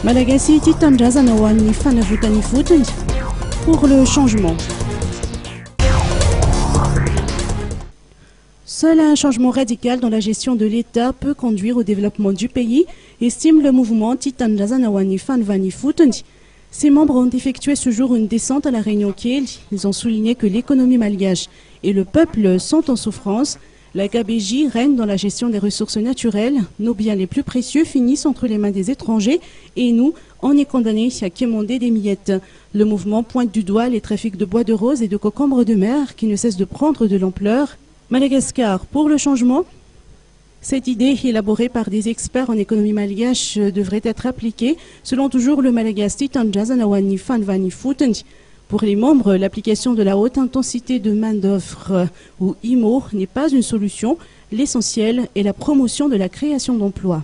Malagasy Titandrazana ho an'ny fanavotany fotony pour le changement. Seul un changement radical dans la gestion de l'État peut conduire au développement du pays, estime le mouvement Titandrazana ho an'ny fanavany fotony. Ses membres ont effectué ce jour une descente à la Réunion Kiel. Ils ont souligné que l'économie malgache et le peuple sont en souffrance. La gabegie règne dans la gestion des ressources naturelles. Nos biens les plus précieux finissent entre les mains des étrangers et nous, on est condamnés à quémander des miettes. Le mouvement pointe du doigt les trafics de bois de rose et de concombres de mer qui ne cessent de prendre de l'ampleur. Madagascar pour le changement. Cette idée, élaborée par des experts en économie malgache, devrait être appliquée selon toujours le Malagasy Titandrazana ho an'ny fanavany fotony. Pour les membres, l'application de la haute intensité de main-d'œuvre ou IMO n'est pas une solution. L'essentiel est la promotion de la création d'emplois.